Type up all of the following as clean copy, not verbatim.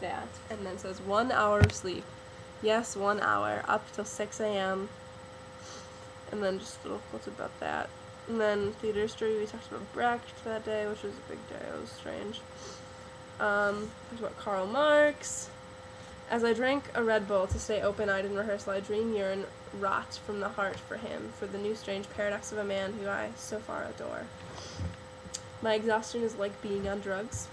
that. And then it says 1 hour of sleep. Yes, 1 hour, up till 6 a.m. And then just little quotes about that. And then theater history, we talked about Brecht that day, which was a big day. It was strange. Talked about Karl Marx. As I drank a Red Bull to stay open-eyed in rehearsal, I dream yearn rot from the heart for him, for the new strange paradox of a man who I so far adore. My exhaustion is like being on drugs.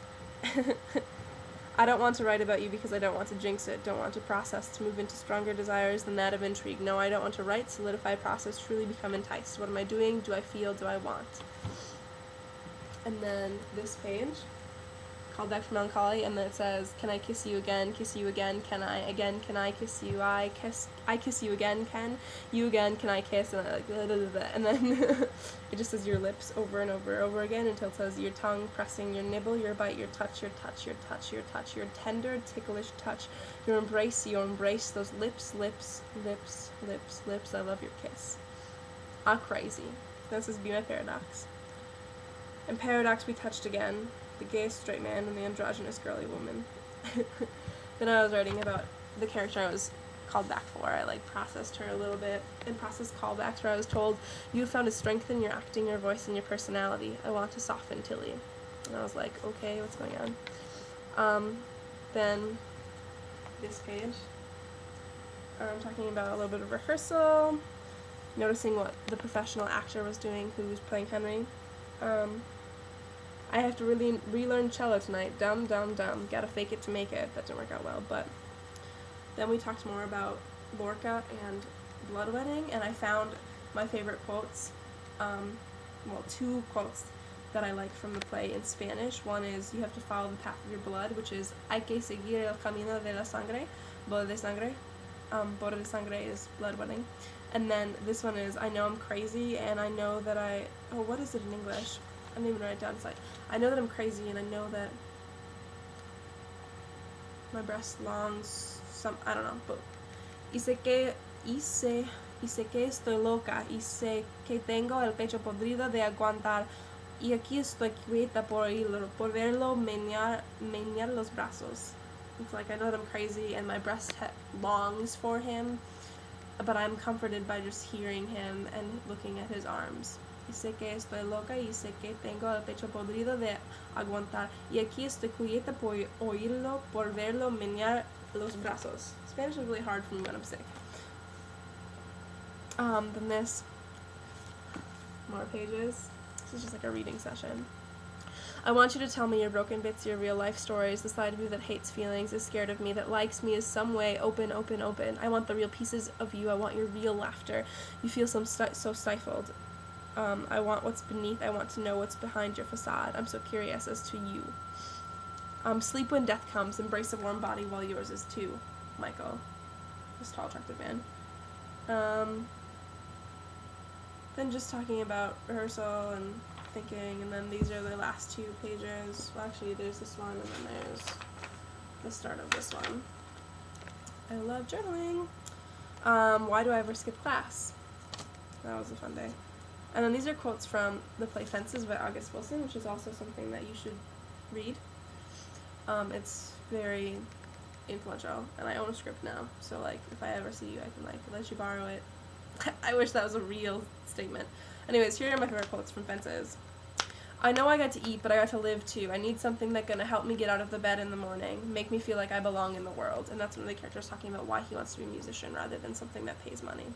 I don't want to write about you because I don't want to jinx it, don't want to process to move into stronger desires than that of intrigue. No, I don't want to write, solidify, process, truly become enticed. What am I doing? Do I feel? Do I want? And then this page, Called Back from Melancholy, and then it says, can I kiss you again, can I kiss you, I kiss you again, can I kiss, and I like, blah, blah, blah, blah. And then it just says your lips over and over again until it says your tongue pressing, your nibble, your bite, your touch, your tender, ticklish touch, your embrace, those lips, I love your kiss. Ah, crazy. This is Be My Paradox. In Paradox we touched again, the gay straight man and the androgynous girly woman. Then I was writing about the character I was called back for. I like processed her a little bit and processed callbacks where I was told, you have found a strength in your acting, your voice, and your personality. I want to soften Tilly. And I was like, okay, what's going on? Then this page, I'm talking about a little bit of rehearsal, noticing what the professional actor was doing who was playing Henry. I have to really relearn cello tonight. Dumb. Gotta fake it to make it. That didn't work out well, but then we talked more about Lorca and Bloodletting, and I found my favorite quotes, two quotes that I like from the play in Spanish. One is, you have to follow the path of your blood, which is, hay que seguir el camino de la sangre, boda de sangre. Boda de sangre is bloodletting. And then this one is, I know I'm crazy, and I know that what is it in English? I didn't even write it down. It's like, I know that I'm crazy, and I know that my breast longs I don't know, but y sé que estoy loca, y sé que tengo el pecho podrido de aguantar, y aquí estoy quieta por verlo menear los brazos. It's like, I know that I'm crazy, and my breast longs for him, but I'm comforted by just hearing him and looking at his arms. Y sé que estoy loca, y sé que tengo el pecho podrido de aguantar, y aquí estoy quieta por verlo menear los brazos. Spanish is really hard for me when I'm sick. Then this, more pages. This is just like a reading session. I want you to tell me your broken bits, your real life stories, the side of you that hates feelings, is scared of me, that likes me, is some way open. I want the real pieces of you. I want your real laughter. You feel so stifled. I want what's beneath. I want to know what's behind your facade. I'm so curious as to you. Sleep when death comes. Embrace a warm body while yours is too. Michael. This tall, attractive man. Then just talking about rehearsal and thinking, and then these are the last two pages. Well, actually, there's this one, and then there's the start of this one. I love journaling. Why do I ever skip class? That was a fun day. And then these are quotes from the play Fences by August Wilson, which is also something that you should read. It's very influential, and I own a script now, so like if I ever see you, I can like let you borrow it. I wish that was a real statement. Anyways, here are my favorite quotes from Fences. I know I got to eat, but I got to live too. I need something that's gonna help me get out of the bed in the morning, make me feel like I belong in the world. And that's one of the characters talking about why he wants to be a musician rather than something that pays money.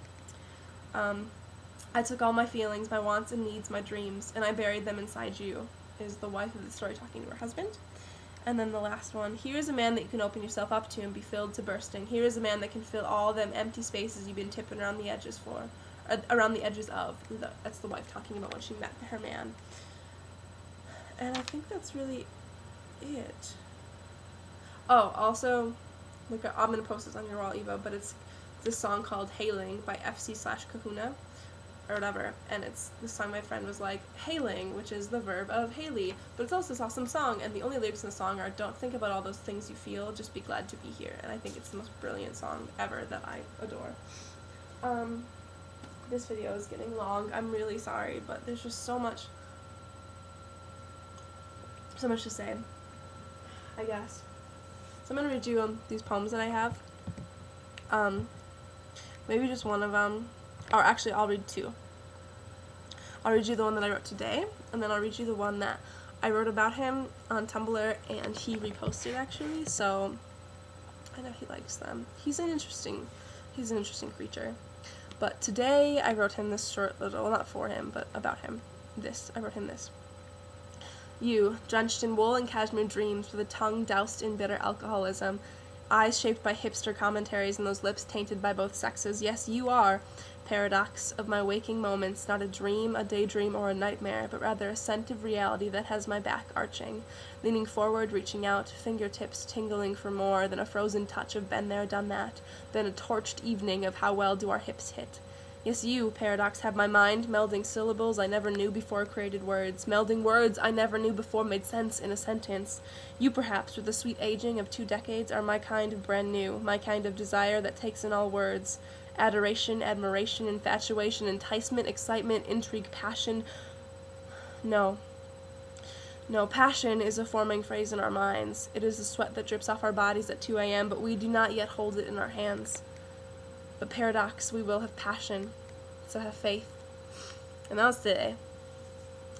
I took all my feelings, my wants and needs, my dreams, and I buried them inside you, is the wife of the story talking to her husband. And then the last one, here is a man that you can open yourself up to and be filled to bursting. Here is a man that can fill all them empty spaces you've been tipping around the edges of. That's the wife talking about when she met her man. And I think that's really it. Oh, also, look, I'm going to post this on your wall, Eva, but it's this song called Hailing by FC/Kahuna. Or whatever, and it's this song my friend was like, hailing, which is the verb of Haley, but it's also this awesome song, and the only lyrics in the song are, don't think about all those things you feel, just be glad to be here. And I think it's the most brilliant song ever that I adore. This video is getting long. I'm really sorry, but there's just so much to say, I guess. So I'm gonna read you these poems that I have. Maybe just one of them, or actually I'll read two. I'll read you the one that I wrote today, and then I'll read you the one that I wrote about him on Tumblr, and he reposted actually, so I know he likes them. He's an interesting creature. But today I wrote him this short little, well, not for him, but about him. I wrote him this. You, drenched in wool and cashmere dreams, with a tongue doused in bitter alcoholism, eyes shaped by hipster commentaries and those lips tainted by both sexes. Yes, you are, paradox of my waking moments, not a dream, a daydream, or a nightmare, but rather a scent of reality that has my back arching, leaning forward, reaching out, fingertips tingling for more than a frozen touch of been there, done that, than a torched evening of how well do our hips hit. Yes, you, paradox, have my mind, melding syllables I never knew before created words, melding words I never knew before made sense in a sentence. You, perhaps, with the sweet aging of 2 decades, are my kind of brand new, my kind of desire that takes in all words. Adoration, admiration, infatuation, enticement, excitement, intrigue, passion. No, passion is a forming phrase in our minds. It is the sweat that drips off our bodies at 2 a.m., but we do not yet hold it in our hands. But paradox, we will have passion, so have faith. And that was today.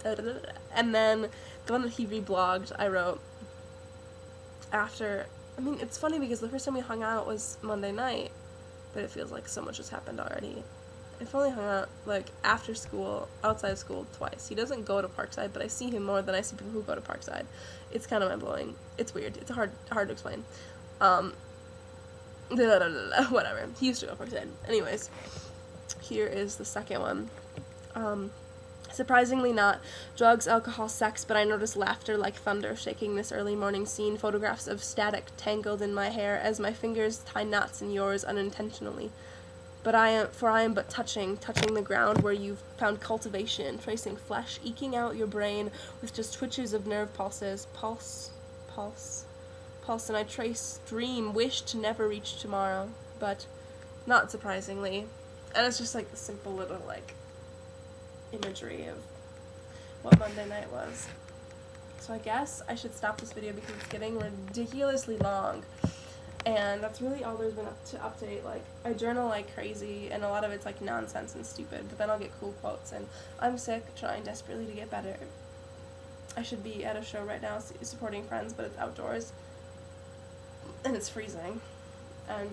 And then the one that he reblogged, I wrote after, it's funny because the first time we hung out was Monday night, but it feels like so much has happened already. I've only hung out, after school, outside of school, twice. He doesn't go to Parkside, but I see him more than I see people who go to Parkside. It's kind of mind-blowing. It's weird. It's hard to explain. Whatever. He used to go Parkside. Anyways, here is the second one. Surprisingly not drugs, alcohol, sex, but I notice laughter like thunder shaking this early morning scene, photographs of static tangled in my hair as my fingers tie knots in yours unintentionally. But I am but touching the ground where you've found cultivation, tracing flesh, eking out your brain with just twitches of nerve pulses, pulse, and I trace, dream, wish to never reach tomorrow, but not surprisingly. And it's just the simple little, imagery of what Monday night was. So I guess I should stop this video because it's getting ridiculously long. And that's really all there's been to update. I journal like crazy, and a lot of it's nonsense and stupid, but then I'll get cool quotes, and I'm sick, trying desperately to get better. I should be at a show right now supporting friends, but it's outdoors, and it's freezing, and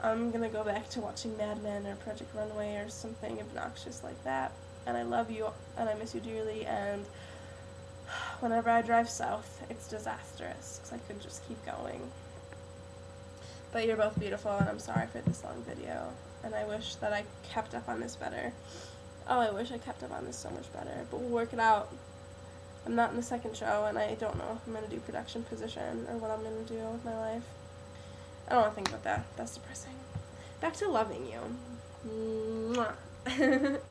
I'm gonna go back to watching Mad Men or Project Runway or something obnoxious like that, and I love you, and I miss you dearly, and whenever I drive south, it's disastrous, because I could just keep going. But you're both beautiful, and I'm sorry for this long video, and I wish that I kept up on this better. Oh, I wish I kept up on this so much better, but we'll work it out. I'm not in the second show, and I don't know if I'm going to do production position or what I'm going to do with my life. I don't want to think about that. That's depressing. Back to loving you. Mwah.